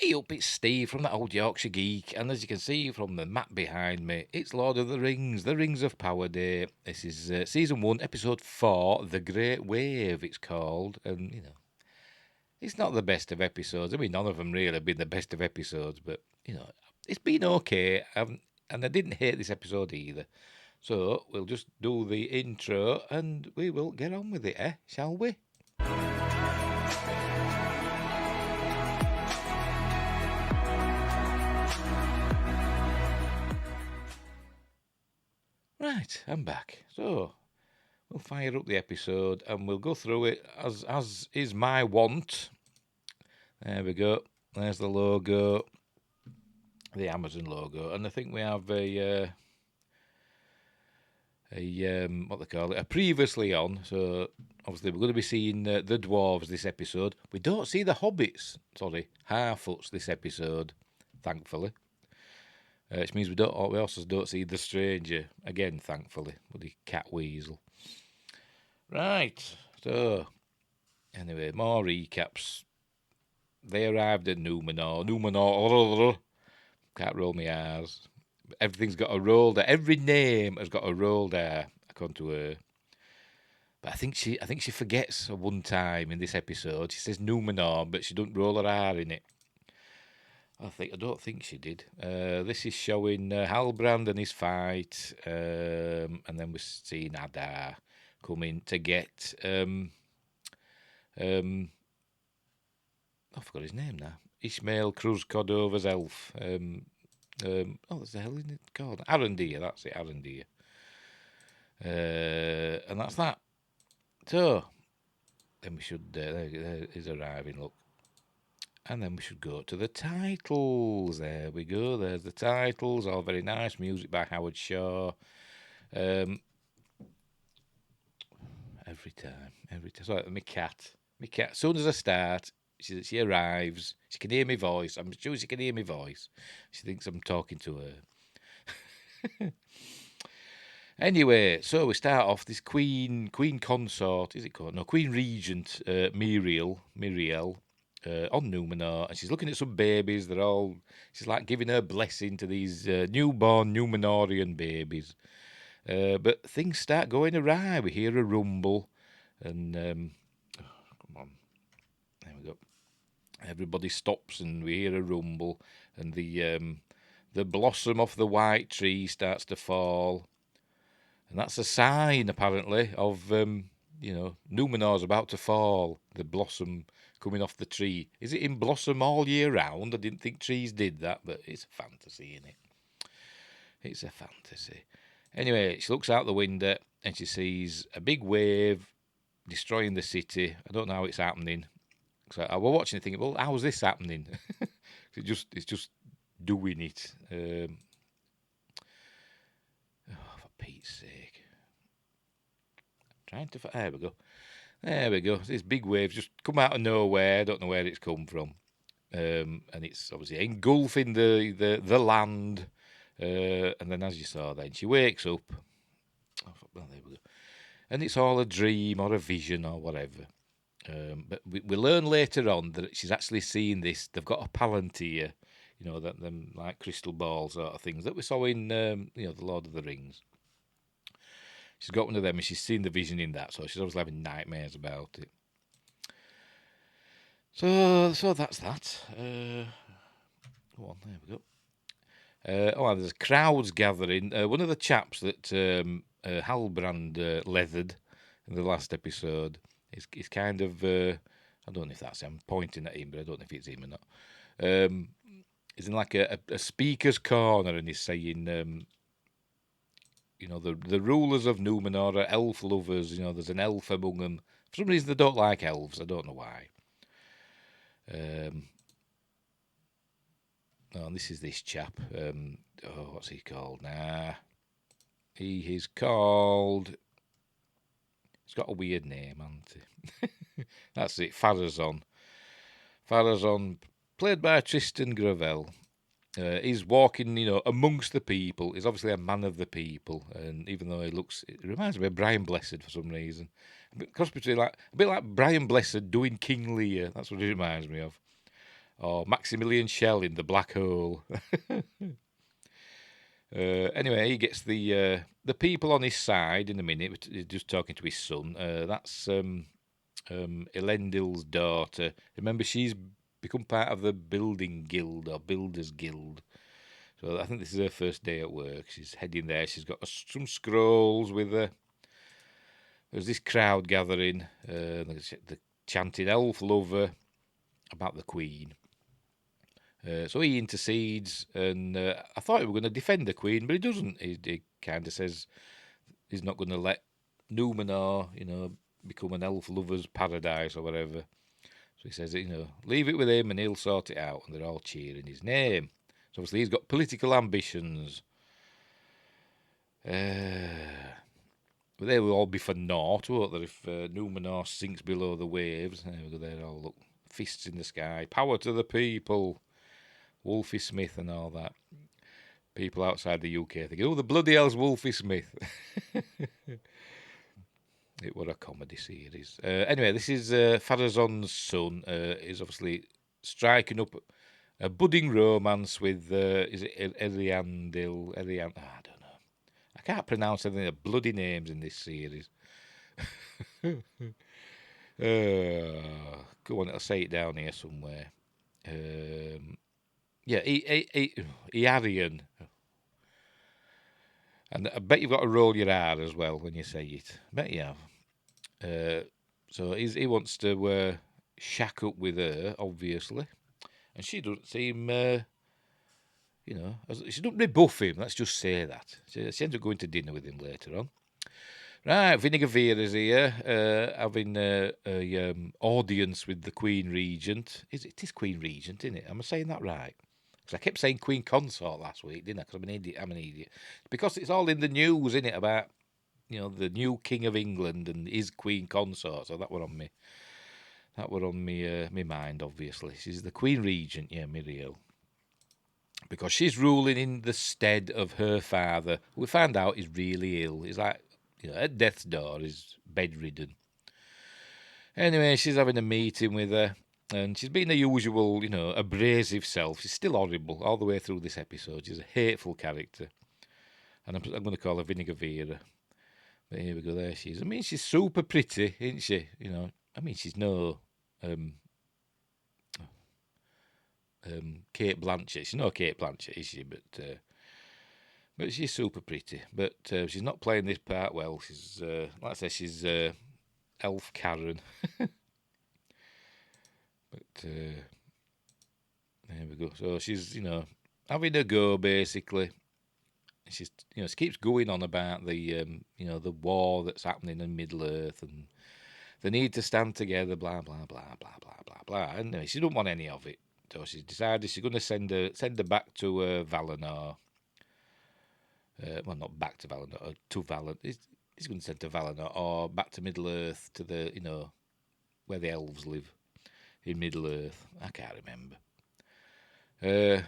Hey up, it's Steve from that old Yorkshire Geek, and as you can see from the map behind me, it's Lord of the Rings of Power Day. This is Season 1, Episode 4, The Great Wave, it's called, and, it's not the best of episodes. I mean, none of them really have been the best of episodes, but, it's been okay, and I didn't hate this episode either. So, we'll just do the intro, and we will get on with it, shall we? Right, I'm back. So, we'll fire up the episode and we'll go through it as is my wont. There we go. There's the logo, the Amazon logo, and I think we have a what they call it, a previously on. So obviously we're going to be seeing the dwarves this episode. We don't see the hobbits. Sorry, Harfoots this episode, thankfully. Which means we also don't see the stranger again, thankfully, with the cat weasel. Right. So anyway, more recaps. They arrived at Numenor. Can't roll my R's. Everything's got a rolled R. Every name has got a rolled R, according to her. But I think she forgets one time in this episode. She says Numenor, but she doesn't roll her R in it. I don't think she did. This is showing Halbrand and his fight, and then we're seeing Adar come in to get I forgot his name now. Ishmael Cruz Cordova's elf. What the hell is it called? Arendir, that's it, Arendir. And that's that. So, then we should, there is arriving, look. And then we should go to the titles. There we go, there's the titles. All very nice. Music by Howard Shaw. Every time. Sorry, my cat. As soon as I start, she arrives. She can hear my voice. I'm sure she can hear my voice. She thinks I'm talking to her. Anyway, so we start off this Queen Consort, is it called? No, Queen Regent Miriel, on Numenor, and she's looking at some babies. She's like giving her blessing to these newborn Numenorian babies. But things start going awry. We hear a rumble, and come on, there we go. Everybody stops, and we hear a rumble, and the blossom off the white tree starts to fall. And that's a sign, apparently, of, Numenor's about to fall. The blossom coming off the tree. Is it in blossom all year round? I didn't think trees did that, but it's a fantasy, isn't it? It's a fantasy. Anyway, she looks out the window and she sees a big wave destroying the city. I don't know how it's happening. So I was watching it thinking, well, how's this happening? It's just doing it. For Pete's sake. There we go. This big wave just come out of nowhere. I don't know where it's come from. And it's obviously engulfing the land. And then, as you saw, then she wakes up. Well, there we go. And it's all a dream or a vision or whatever. But we learn later on that she's actually seen this. They've got a palantir, that them like crystal ball sort of things that we saw in, the Lord of the Rings. She's got one of them and she's seen the vision in that, so she's always having nightmares about it. So that's that. Go on, there we go. There's crowds gathering. One of the chaps that Halbrand leathered in the last episode is kind of. I don't know if that's him. I'm pointing at him, but I don't know if it's him or not. He's in like a speaker's corner and he's saying. The rulers of Numenor are elf lovers. There's an elf among them. For some reason, they don't like elves. I don't know why. And this is this chap. What's he called? He is called. He's got a weird name, hasn't he? That's it. Pharazôn, played by Tristan Gravel. He's walking, amongst the people. He's obviously a man of the people, and even though it reminds me of Brian Blessed for some reason. A bit like Brian Blessed doing King Lear. That's what it reminds me of. or Maximilian Schell in the black hole. Anyway, he gets the people on his side in a minute. He's just talking to his son. That's Elendil's daughter. Remember, she's become part of the building guild or builders guild. So I think this is her first day at work. She's heading there. She's got some scrolls with her. There's this crowd gathering. The chanted elf lover about the queen. So he intercedes, and I thought he was going to defend the queen, but he doesn't. He kind of says he's not going to let Numenor, become an elf lover's paradise or whatever. So he says, leave it with him and he'll sort it out. And they're all cheering his name. So obviously he's got political ambitions. But they will all be for naught, won't they, if Numenor sinks below the waves. There we go, there all look, fists in the sky, power to the people, Wolfie Smith and all that. People outside the UK thinking, oh, the bloody hell's Wolfie Smith. It was a comedy series. Anyway, this is Pharazon's son. Is obviously striking up a budding romance with, is it Eliandil? I don't know. I can't pronounce any of the bloody names in this series. Go on, I'll say it down here somewhere. Yeah, Iarian. And I bet you've got to roll your R as well when you say it. I bet you have. So he wants to shack up with her, obviously. And she doesn't seem, she doesn't rebuff him, let's just say that. She ends up going to dinner with him later on. Right, Vinegar Vera's here, having a audience with the Queen Regent. It is Queen Regent, isn't it? Am I saying that right? Because I kept saying Queen Consort last week, didn't I? Because I'm an idiot. Because it's all in the news, isn't it, about, the new King of England and his Queen Consort. So that were on me. That were on me mind, obviously. She's the Queen Regent, yeah, Miriel. Because she's ruling in the stead of her father, who we found out is really ill. He's like, at death's door, he's bedridden. Anyway, she's having a meeting with her, and she's been the usual, abrasive self. She's still horrible all the way through this episode. She's a hateful character. And I'm going to call her Vinegar Vera. But here we go, there she is. I mean, she's super pretty, isn't she? She's no Kate Blanchett. She's no Kate Blanchett, is she? But she's super pretty. But she's not playing this part well. She's, like I say, she's Elf Karen. But there we go. So she's, having a go, basically. She's, she keeps going on about the, the war that's happening in Middle-earth and the need to stand together, blah, blah, blah, blah, blah, blah, blah. And she don't want any of it. So she's decided she's going to send her back to Valinor. Well, not back to Valinor, to Valinor. He's going to send to Valinor or back to Middle-earth to the, where the elves live in Middle-earth. I can't remember. I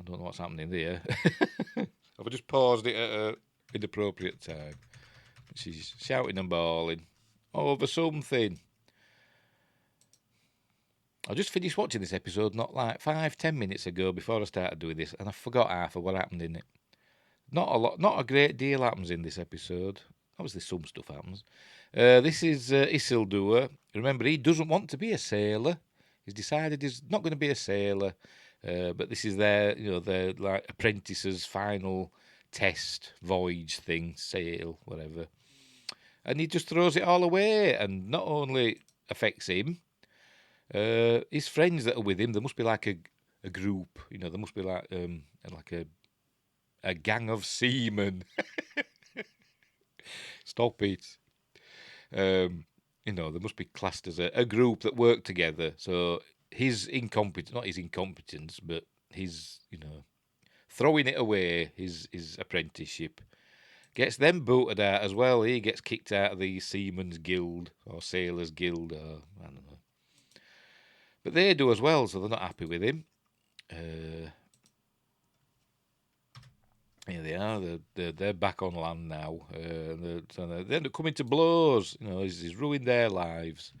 don't know what's happening there. I've just paused it at an inappropriate time. She's shouting and bawling over something. I just finished watching this episode not like 5-10 minutes ago before I started doing this, and I forgot half of what happened in it. Not a great deal happens in this episode. Obviously, some stuff happens. This is Isildur. Remember, he doesn't want to be a sailor. He's decided he's not going to be a sailor. But this is their like apprentices' final test voyage thing, sail, whatever. And he just throws it all away, and not only affects him, his friends that are with him. There must be like a group, there must be like a gang of seamen. Stop it. There must be classed as a group that work together. So his incompetence, not his incompetence, but his, throwing it away, his apprenticeship, gets them booted out as well. He gets kicked out of the Seamen's Guild or Sailors Guild, or I don't know. But they do as well, so they're not happy with him. Here they are. They're back on land now. They end up coming to blows. He's ruined their lives.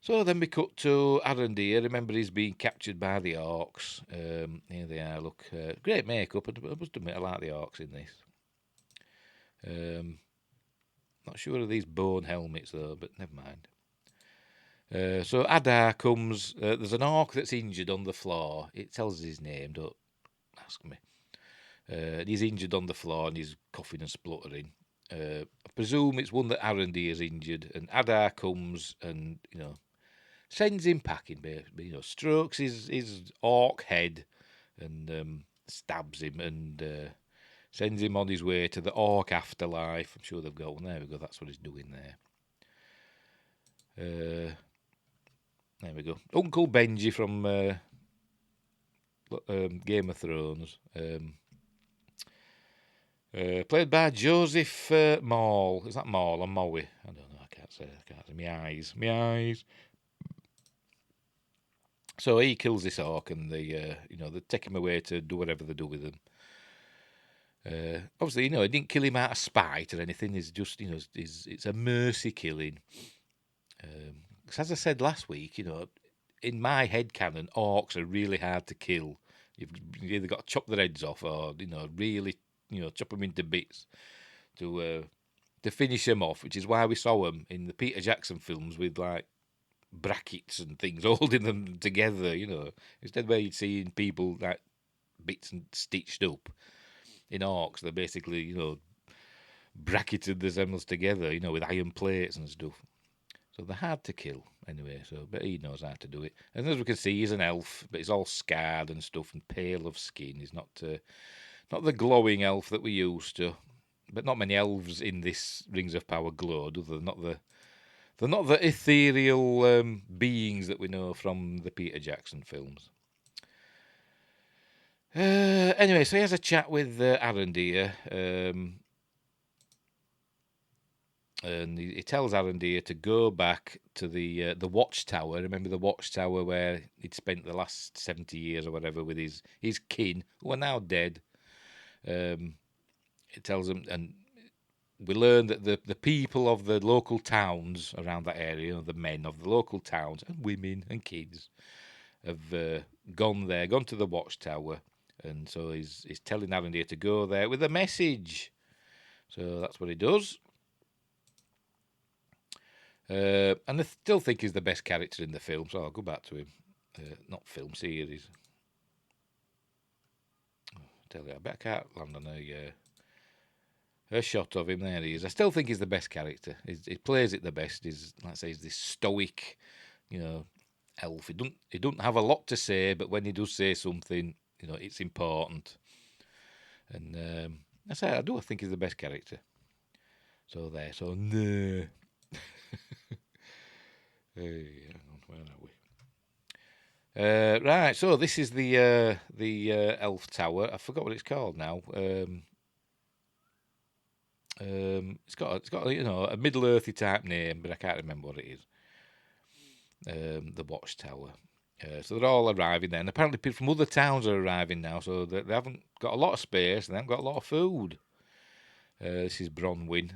So then we cut to Arondir. Remember, he's being captured by the orcs. Here they are. Look, great makeup. I must admit, I like the orcs in this. Not sure of these bone helmets though, but never mind. So Adar comes. There's an orc that's injured on the floor. It tells us his name. Don't ask me. He's injured on the floor and he's coughing and spluttering. I presume it's one that Arondir's injured, and Adar comes and sends him packing. Strokes his orc head and stabs him and sends him on his way to the orc afterlife. I'm sure they've got one. There we go. That's what he's doing there. There we go. Uncle Benji from Game of Thrones. Played by Joseph Maul. Is that Maul or Mowie? I don't know. I can't say. My eyes. So he kills this orc, and they take him away to do whatever they do with him. Obviously, he didn't kill him out of spite or anything. It's just, it's a mercy killing. Because as I said last week, in my head canon, orcs are really hard to kill. You've either got to chop their heads off, or really, chop them into bits to finish them off. Which is why we saw them in the Peter Jackson films with like brackets and things holding them together. Instead where you'd see people like bits and stitched up. In orcs, they're basically bracketed themselves together, with iron plates and stuff. So they're hard to kill anyway. But he knows how to do it. And as we can see, he's an elf, but he's all scarred and stuff and pale of skin. He's not the glowing elf that we used to. But not many elves in this Rings of Power glow, do they? They're not the ethereal beings that we know from the Peter Jackson films. Anyway, so he has a chat with Arondir. And he tells Arondir to go back to the watchtower. Remember the watchtower where he'd spent the last 70 years or whatever with his kin, who are now dead. It tells him, and we learn that the people of the local towns around that area, the men of the local towns, and women and kids, have gone to the watchtower. And so he's telling Arondir to go there with a message. So that's what he does. And I still think he's the best character in the film, so I'll go back to him. Not film, series. Tell you, I bet I can't land on a shot of him. There he is. I still think he's the best character. He plays it the best. He's this stoic, elf. He don't have a lot to say, but when he does say something, it's important. And I do think he's the best character. So there. So no. Hang on, where are we? Right, so this is the elf tower. I forgot what it's called now. It's got a Middle Earthy type name, but I can't remember what it is. The watchtower. So they're all arriving there, and apparently people from other towns are arriving now. So they haven't got a lot of space, and they haven't got a lot of food. This is Bronwyn.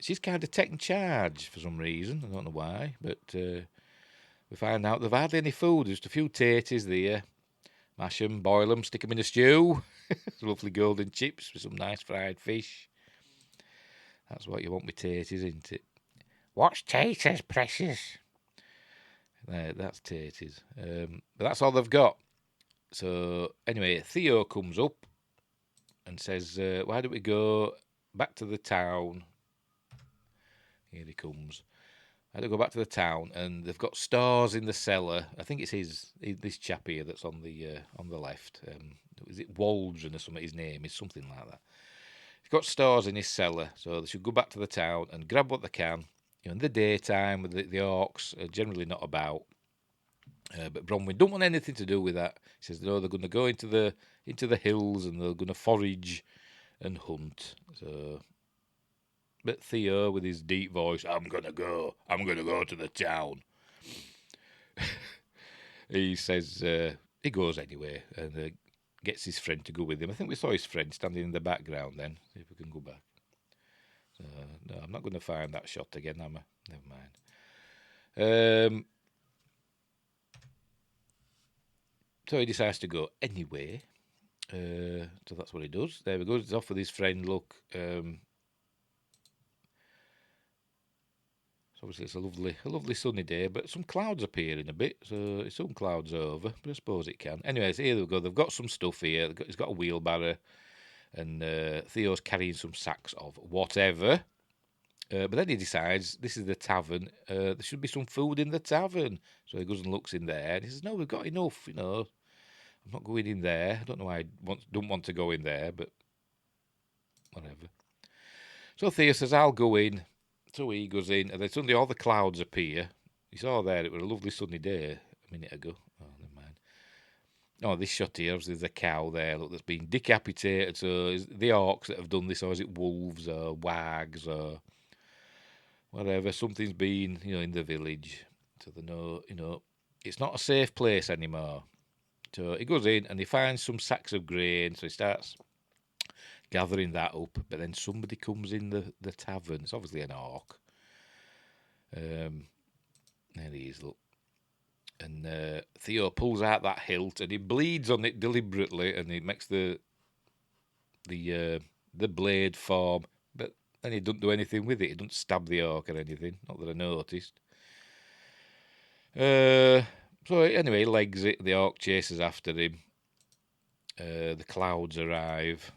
She's kind of taking charge for some reason. I don't know why, but we find out they've hardly any food. Just a few taties there. Mash them, boil them, stick them in a stew. Lovely golden chips with some nice fried fish. That's what you want with taties, isn't it? What's taters, precious? That's taties. But that's all they've got. So anyway, Theo comes up and says, why don't we go back to the town? Here he comes. I had to go back to the town, and they've got stores in the cellar. I think it's this chap here that's on the left. Is it Waldron or something? His name is something like that. He's got stores in his cellar, so they should go back to the town and grab what they can. In the daytime, the orcs are generally not about. But Bronwyn don't want anything to do with that. He says no, they're going to go into the hills and they're going to forage and hunt. So. But Theo, with his deep voice, I'm gonna go to the town. He says he goes anyway and gets his friend to go with him. I think we saw his friend standing in the background then. See if we can go back. No, I'm not going to find that shot again, am I? Never mind. So he decides to go anyway. So that's what he does. There we go. He's off with his friend. Look, so obviously it's a lovely sunny day, but some clouds appearing a bit. So some clouds over, but I suppose it can. Anyways, here we go. They've got some stuff here. He's got a wheelbarrow, and Theo's carrying some sacks of whatever. But then he decides this is the tavern. There should be some food in the tavern. So he goes and looks in there, and he says, "No, we've got enough. I'm not going in there. I don't know why I don't want to go in there, but whatever." So Theo says, "I'll go in." So he goes in, and then suddenly all the clouds appear. You saw there, it was a lovely sunny day a minute ago. Oh, never mind. Oh, this shot here, there's a cow there, look, that's been decapitated. So is it the orcs that have done this, or is it wolves or wags or whatever? Something's been, in the village. So they know, it's not a safe place anymore. So he goes in and he finds some sacks of grain. So he starts gathering that up. But then somebody comes in the tavern. It's obviously an orc. There he is, look. And Theo pulls out that hilt and he bleeds on it deliberately, and he makes the blade form. But then he doesn't do anything with it. He doesn't stab the orc or anything. Not that I noticed. So anyway, he legs it. The orc chases after him. The clouds arrive,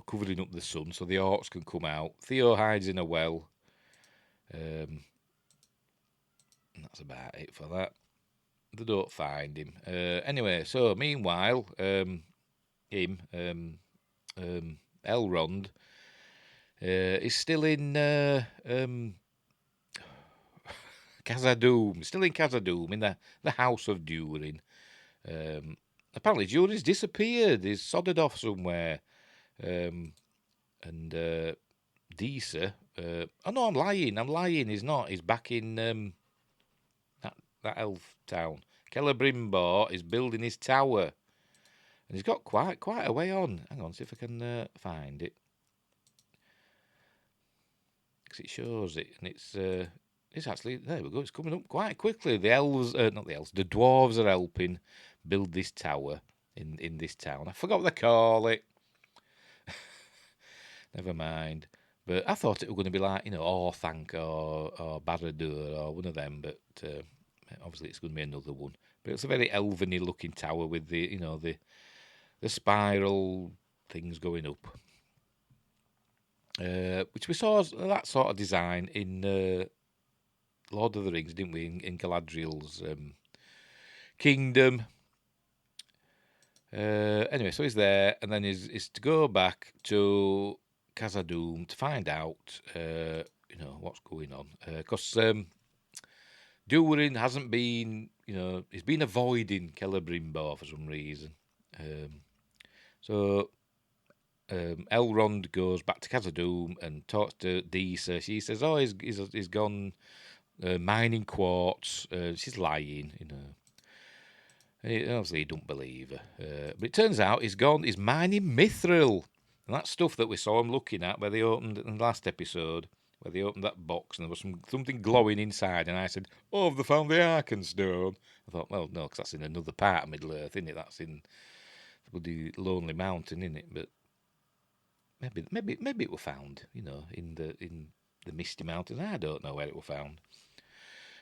covering up the sun, so the orcs can come out. Theo hides in a well. And that's about it for that. They don't find him. Anyway, so meanwhile, Elrond, is still in Khazad-dûm. Still in Khazad-dûm, in the House of Durin. Apparently, Durin's disappeared. He's sodded off somewhere. And Disa. Oh no, I'm lying. He's not. He's back in that elf town. Celebrimbor is building his tower, and he's got quite a way on. Hang on, see if I can find it, because it shows it, and it's actually, there we go. It's coming up quite quickly. The elves, not the elves, the dwarves are helping build this tower in this town. I forgot what they call it. Never mind. But I thought it was going to be like, Orthanc or Barad-dûr or one of them, but obviously it's going to be another one. But it's a very elven-y looking tower with the spiral things going up. Which we saw that sort of design in Lord of the Rings, didn't we? In Galadriel's kingdom. Anyway, so he's there, and then he's to go back to Khazad-dûm to find out, what's going on. Because Durin hasn't been, he's been avoiding Celebrimbor for some reason. So Elrond goes back to Khazad-dûm and talks to Disa. She says, "Oh, he's gone mining quartz." She's lying, Obviously, he don't believe her. But it turns out he's mining mithril. And that stuff that we saw him looking at where they opened in the last episode, where they opened that box and there was something glowing inside. And I said, "Oh, have they found the Arkenstone?" I thought, well, no, because that's in another part of Middle Earth, isn't it? That's in the bloody Lonely Mountain, isn't it? But maybe it was found, in the Misty Mountains. I don't know where it was found.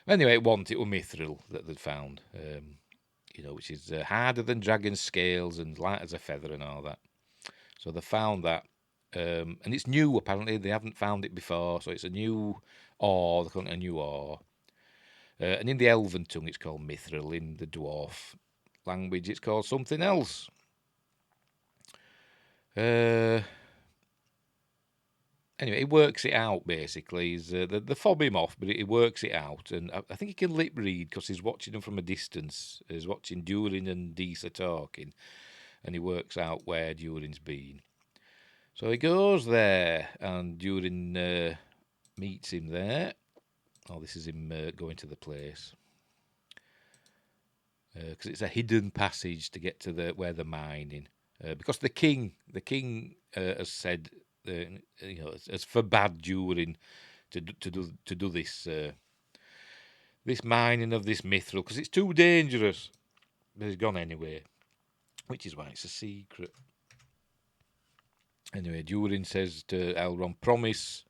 Anyway, it was mithril that they'd found. Which is harder than dragon scales and light as a feather and all that. So they found that, and it's new apparently. They haven't found it before, so it's a new ore. They call it a new ore. And in the Elven tongue, it's called mithril. In the dwarf language, it's called something else. Anyway, he works it out, basically. They fob him off, but he works it out. And I think he can lip read because he's watching them from a distance. He's watching Durin and Disa talking. And he works out where Durin's been. So he goes there, and Durin meets him there. Oh, this is him going to the place. Because it's a hidden passage to get to where they're mining. Because the king has said, has forbade Durin to do this this mining of this mithril because it's too dangerous. But he's gone anyway, which is why it's a secret. Anyway, Durin says to Elrond, promise,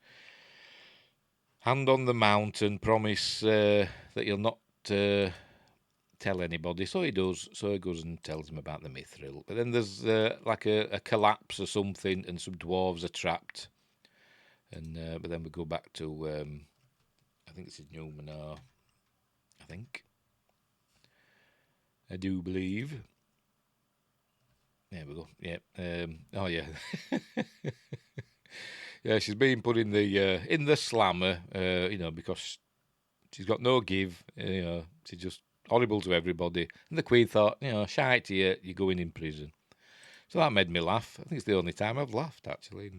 hand on the mountain, promise that you'll not tell anybody. So he does. So he goes and tells him about the mithril. But then there's like a collapse or something, and some dwarves are trapped. And but then we go back to I think it's in Numenor. I think. I do believe. There we go. Yeah. Oh yeah. Yeah, she's being put in the slammer. Because she's got no give. She's just horrible to everybody. And the Queen thought, shite to you, you're going in prison. So that made me laugh. I think it's the only time I've laughed actually.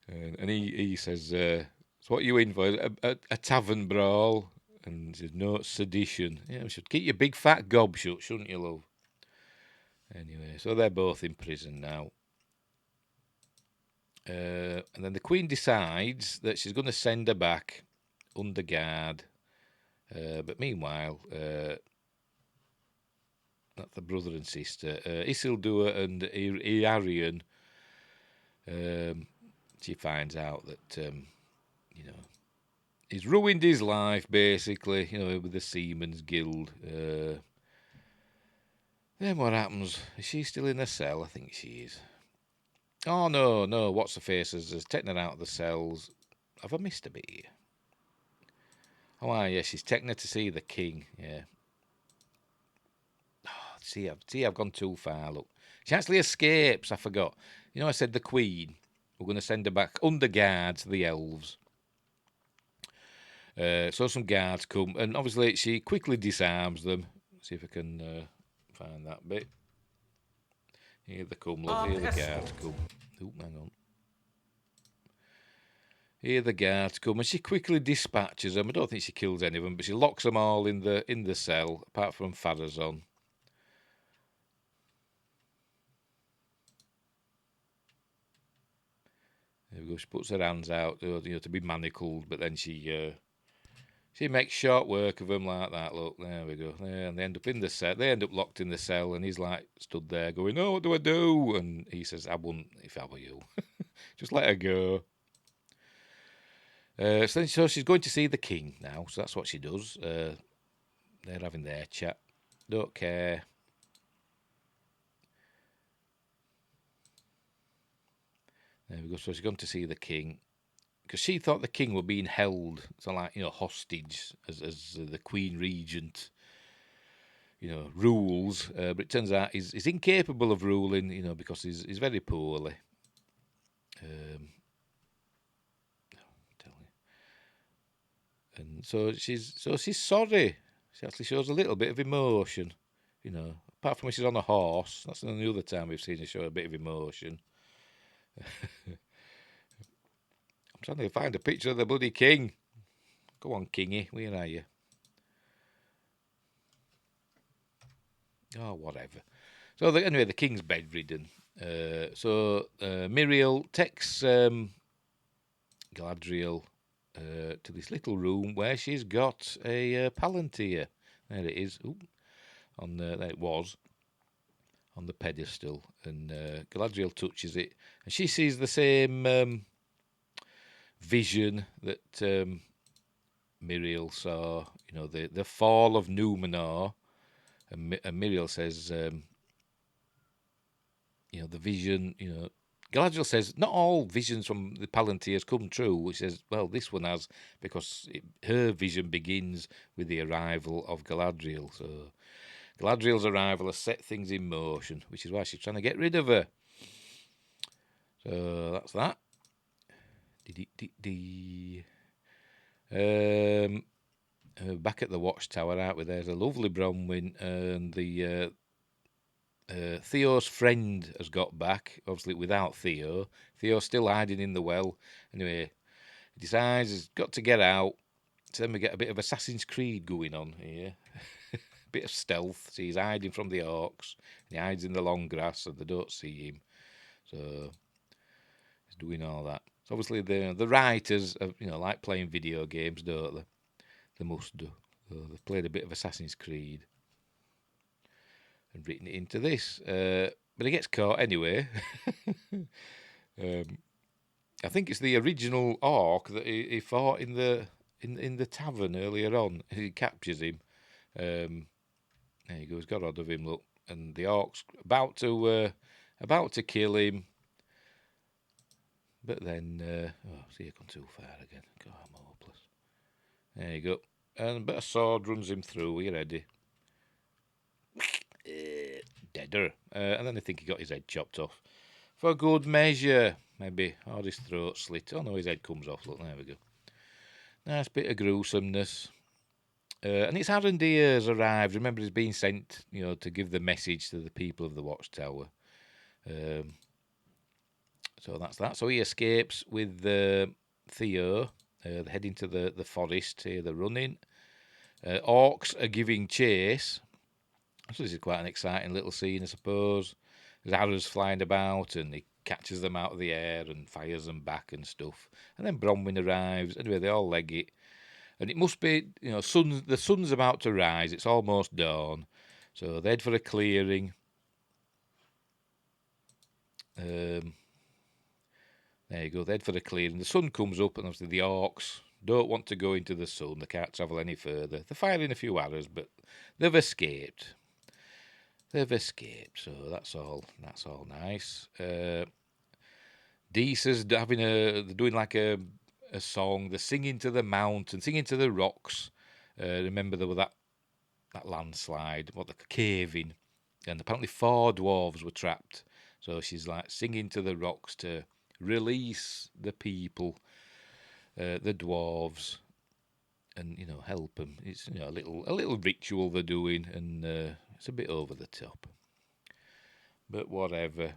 And he says, "So what are you in for? A tavern brawl?" And he says, "No, it's sedition. Yeah, we should keep your big fat gob shut, shouldn't you, love?" Anyway, so they're both in prison now. And then the Queen decides that she's going to send her back under guard. But meanwhile, that's the brother and sister, Isildur and Iarion. She finds out that he's ruined his life basically. With the Seamen's Guild. Then what happens? Is she still in the cell? I think she is. Oh no! What's the face has taken her out of the cells. Have I missed a bit here? Oh, yeah, she's taken her to see the king. Yeah. Oh, I've gone too far. Look, she actually escapes. I forgot. I said the queen. We're going to send her back under guard to the elves. So some guards come, and obviously she quickly disarms them. See if I can find that bit. Here they come, look. Here the guards come. Oh, hang on. Here the guards come, and she quickly dispatches them. I don't think she kills any of them, but she locks them all in the cell, apart from Pharazon. There we go. She puts her hands out, to be manacled, but then she makes short work of them like that. Look, there we go. There, and they end up in the cell. They end up locked in the cell, and he's like stood there going, "Oh, what do I do?" And he says, "I wouldn't if I were you. Just let her go." So she's going to see the king now. So that's what she does. They're having their chat. Don't care. There we go. So she's gone to see the king because she thought the king were being held, so like hostage as the queen regent, rules. But it turns out he's incapable of ruling, because he's very poorly. And so she's sorry. She actually shows a little bit of emotion, Apart from when she's on a horse, that's the only other time we've seen her show a bit of emotion. I'm trying to find a picture of the bloody king. Go on, Kingy, where are you? Oh, whatever. So anyway, the king's bedridden. So Miriel takes Galadriel to this little room where she's got a palantir. There it is. Ooh, there it was on the pedestal, and Galadriel touches it, and she sees the same vision that Miriel saw. The fall of Numenor, and Miriel says, the vision. Galadriel says not all visions from the Palantirs come true. She says, well, this one has, because her vision begins with the arrival of Galadriel. So Galadriel's arrival has set things in motion, which is why she's trying to get rid of her. So that's that. Back at the watchtower, aren't we? There's a lovely Bronwyn, and the Theo's friend has got back, obviously without Theo. Theo's still hiding in the well. Anyway, he decides he's got to get out. So then we get a bit of Assassin's Creed going on here. A bit of stealth. So he's hiding from the orcs. And he hides in the long grass, and they don't see him. So he's doing all that. So obviously the writers, like playing video games, don't they? They must do. So they've played a bit of Assassin's Creed and written it into this. But he gets caught anyway. um, I think it's the original orc that he fought in the tavern earlier on. He captures him. There you go. He's got hold of him. Look, and the orc's about to kill him. But then, see, I come too far again. God, I'm hopeless. There you go. And but a sword runs him through. Are you ready? Deader. And then I think he got his head chopped off. For good measure, maybe. Or his throat slit. Oh no, his head comes off. Look, there we go. Nice bit of gruesomeness. And it's Arondir has arrived. Remember, he's been sent, to give the message to the people of the Watchtower. So that's that. So he escapes with Theo. They're heading to the forest here. They're running. Orcs are giving chase. So this is quite an exciting little scene, I suppose. There's arrows flying about, and he catches them out of the air and fires them back and stuff. And then Bronwyn arrives. Anyway, they all leg it. And it must be, the sun's about to rise. It's almost dawn. So they head for a clearing. There you go. They head for a clearing. The sun comes up, and obviously the orcs don't want to go into the sun. They can't travel any further. They're firing a few arrows, but they've escaped. So that's all nice. Deesa's they're doing like a song. They're singing to the mountain, singing to the rocks. Remember there was that landslide, the cave-in, and apparently 4 dwarves were trapped. So she's like singing to the rocks to release the people, the dwarves, and help them. It's a little ritual they're doing, and it's a bit over the top, but whatever.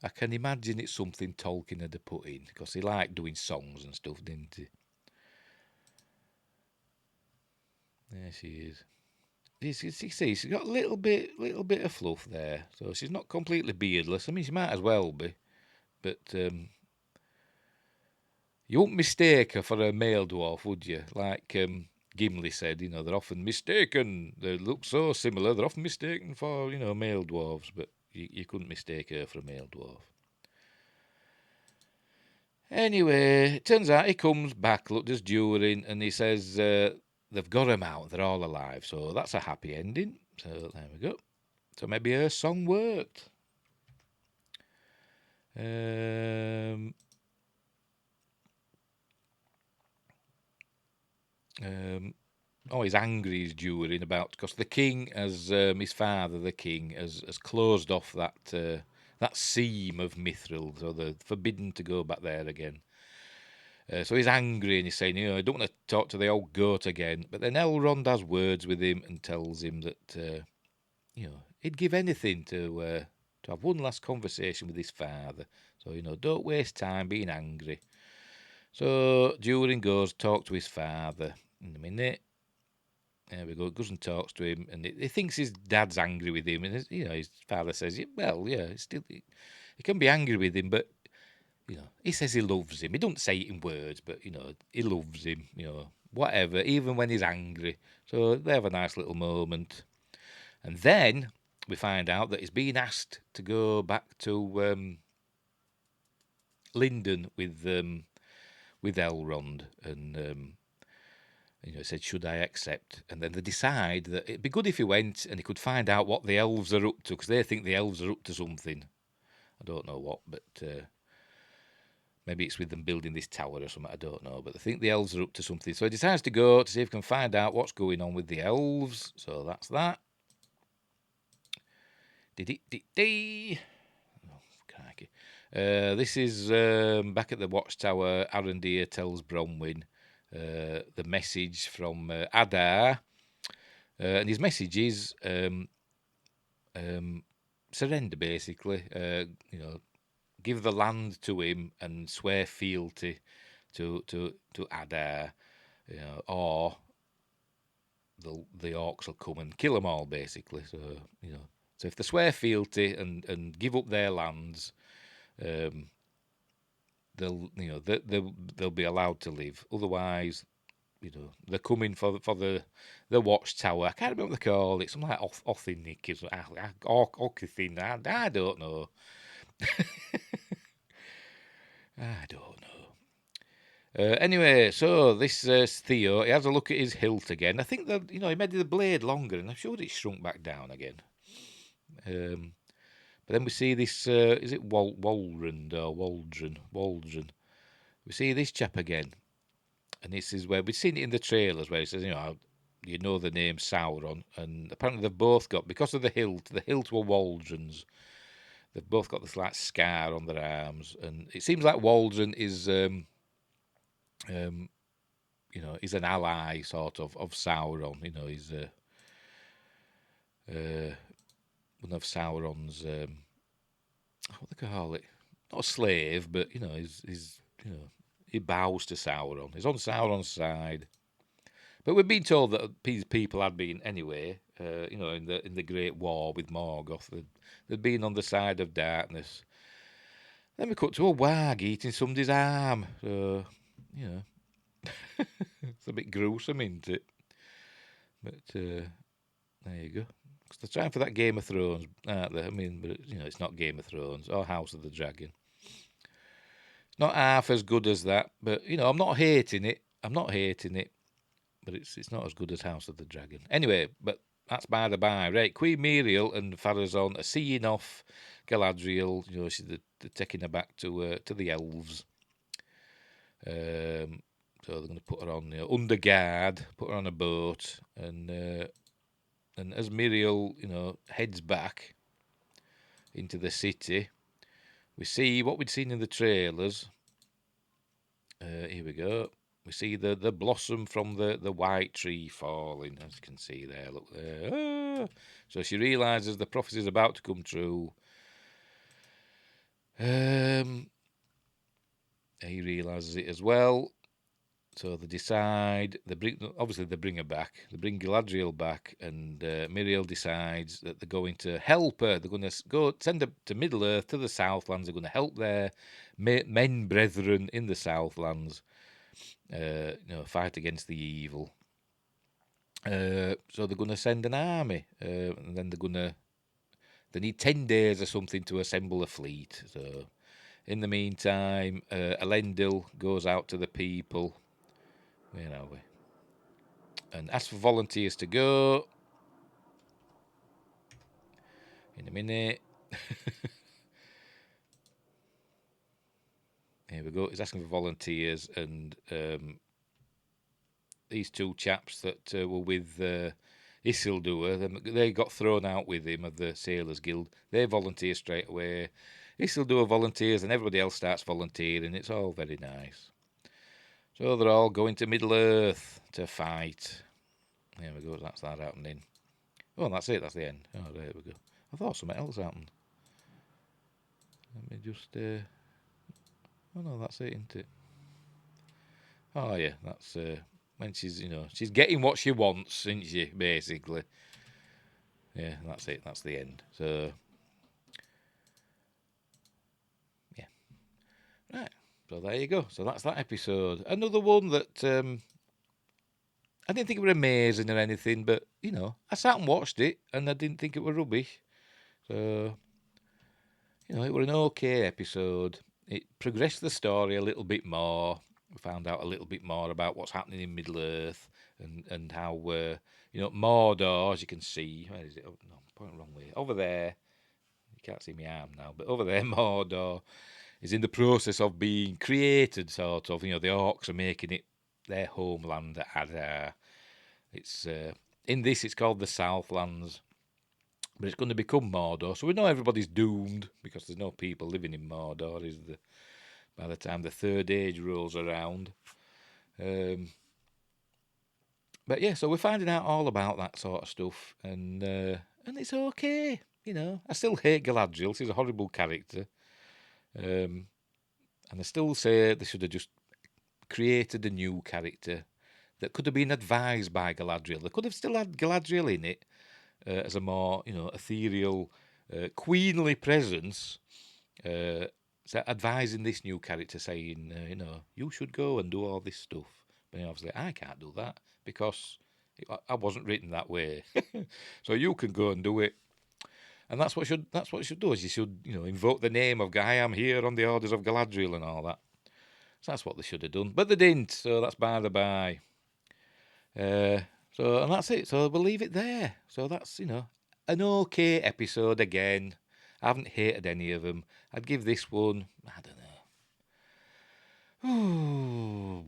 I can imagine it's something Tolkien had to put in, because he liked doing songs and stuff, didn't he? There she is. You see, she's got a little bit of fluff there, so she's not completely beardless. I mean, she might as well be, but you wouldn't mistake her for a male dwarf, would you? Like Gimli said, they're often mistaken. They look so similar. They're often mistaken for male dwarves, but you couldn't mistake her for a male dwarf. Anyway, it turns out he comes back, look, just during, and he says they've got him out. They're all alive, so that's a happy ending. So there we go. So maybe her song worked. He's angry, he's during about, because the king has, his father, the king, has closed off that seam of Mithril, so they're forbidden to go back there again. So he's angry and he's saying, I don't want to talk to the old goat again. But then Elrond has words with him and tells him that, he'd give anything to have one last conversation with his father. So, don't waste time being angry. So Durin goes, talk to his father in a minute. There we go. Goes and talks to him, and he thinks his dad's angry with him, and his father says, "Well, yeah, he can be angry with him, but he says he loves him. He don't say it in words, but he loves him. Whatever, even when he's angry." So they have a nice little moment, and then we find out that he's being asked to go back to Linden with Elrond, and he said, "Should I accept?" And then they decide that it'd be good if he went and he could find out what the elves are up to, because they think the elves are up to something. I don't know what, but maybe it's with them building this tower or something. I don't know, but they think the elves are up to something. So he decides to go to see if he can find out what's going on with the elves. So that's that. Oh, crikey. This is back at the Watchtower. Arondir tells Bronwyn the message from Adar, and his message is surrender, basically. Give the land to him and swear fealty to Adar, or the orcs will come and kill them all, basically. So So if they swear fealty and give up their lands, they'll be allowed to live. Otherwise, they're coming for the watchtower. I can't remember what they call it. Something like Othinnick is Octhin. I don't know. I don't know. Anyway, so this Theo, he has a look at his hilt again. I think that he made the blade longer, and I'm sure it's shrunk back down again. But then we see this. Is it Walrand or Waldron? We see this chap again, and this is where we've seen it in the trailers, where he says, you know the name Sauron, and apparently they've both got, because of the hilt. The hilt were Waldron's. They've both got this like scar on their arms, and it seems like Waldron is is an ally sort of Sauron. He's one of Sauron's what they call it, not a slave, but he's he bows to Sauron. He's on Sauron's side. But we've been told that these people had been anyway. In the Great War with Morgoth, they'd been on the side of darkness. Then we cut to a wag eating somebody's arm. So it's a bit gruesome, isn't it? But there you go. Because they're trying for that Game of Thrones, aren't they? I mean, but it's not Game of Thrones or House of the Dragon. It's not half as good as that, but I'm not hating it. But it's not as good as House of the Dragon. Anyway, but that's by the by. Right, Queen Muriel and Pharazôn are seeing off Galadriel. They're taking her back to the elves. So they're going to put her on under guard, put her on a boat, and as Muriel, heads back into the city, we see what we'd seen in the trailers. Here we go. We see the blossom from the white tree falling, as you can see there. Look there. So she realises the prophecy is about to come true. He realises it as well. So they decide. They bring her back. They bring Galadriel back, and Muriel decides that they're going to help her. They're going to go send her to Middle Earth, to the Southlands. They're going to help their men brethren in the Southlands. Fight against the evil. So they're going to send an army, and then they need 10 days or something to assemble a fleet. So in the meantime, Elendil goes out to the people. Where are we? And asks for volunteers to go. In a minute. Here we go. He's asking for volunteers, and these two chaps that were with Isildur, they got thrown out with him of the Sailors Guild. They volunteer straight away. Isildur volunteers, and everybody else starts volunteering. It's all very nice. So they're all going to Middle Earth to fight. There we go. That's that happening. Oh, that's it. That's the end. Oh, there we go. I thought something else happened. Let me just. Oh no, that's it, isn't it? Oh yeah, that's when she's she's getting what she wants, isn't she? Basically. Yeah, that's it. That's the end. So. Yeah. Right. So there you go. So that's that episode. Another one that I didn't think it was amazing or anything, but I sat and watched it and I didn't think it was rubbish. So it was an okay episode. It progressed the story a little bit more. We found out a little bit more about what's happening in Middle Earth and how Mordor, as you can see. Where is it? Oh, no, I'm pointing the wrong way. Over there. You can't see my arm now, but over there, Mordor is in the process of being created, sort of. The orcs are making it their homeland. It's in this, it's called the Southlands, but it's going to become Mordor. So we know everybody's doomed because there's no people living in Mordor. By the time the Third Age rolls around, but yeah, so we're finding out all about that sort of stuff, and it's okay. I still hate Galadriel. She's a horrible character. And I still say they should have just created a new character that could have been advised by Galadriel. They could have still had Galadriel in it, as a more, ethereal, queenly presence, advising this new character, saying, you should go and do all this stuff. But obviously, I can't do that because I wasn't written that way. So you can go and do it. And that's what you should do. Is you should, invoke the name of Guy. I'm here on the orders of Galadriel and all that. So that's what they should have done, but they didn't. So that's by the by. And that's it. So we'll leave it there. So that's an okay episode again. I haven't hated any of them. I'd give this one, I don't know.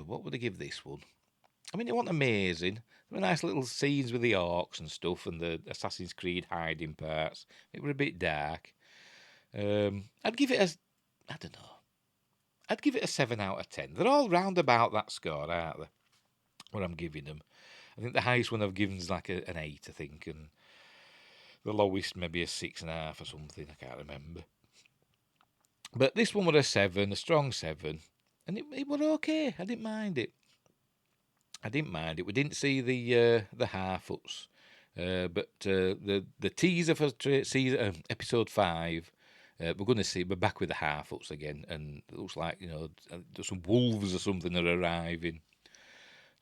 What would I give this one? I mean, it wasn't amazing. There were nice little scenes with the orcs and stuff, and the Assassin's Creed hiding parts. It were a bit dark. I'd give it I don't know. I'd give it a 7 out of 10. They're all round about that score, aren't they? What I'm giving them. I think the highest one I've given is like an 8, I think, and the lowest maybe a 6.5 or something. I can't remember. But this one was a 7, a strong 7, and it was okay. I didn't mind it. We didn't see the Harfoots, but the teaser for episode 5. We're going to see. We're back with the Harfoots again, and it looks like there's some wolves or something that are arriving.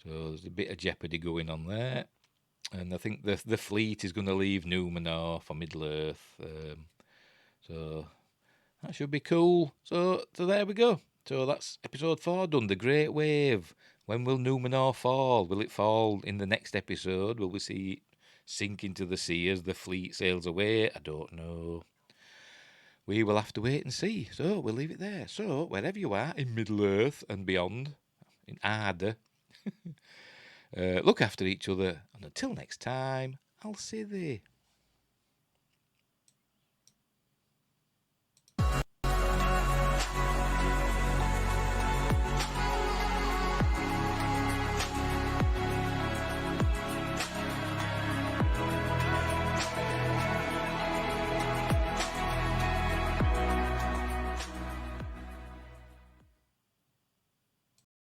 So there's a bit of jeopardy going on there, and I think the fleet is going to leave Numenor for Middle Earth. So that should be cool. So there we go. So that's episode 4 done. The Great Wave. When will Numenor fall? Will it fall in the next episode? Will we see it sink into the sea as the fleet sails away? I don't know. We will have to wait and see. So we'll leave it there. So wherever you are in Middle Earth and beyond, in Arda, look after each other. And until next time, I'll see thee.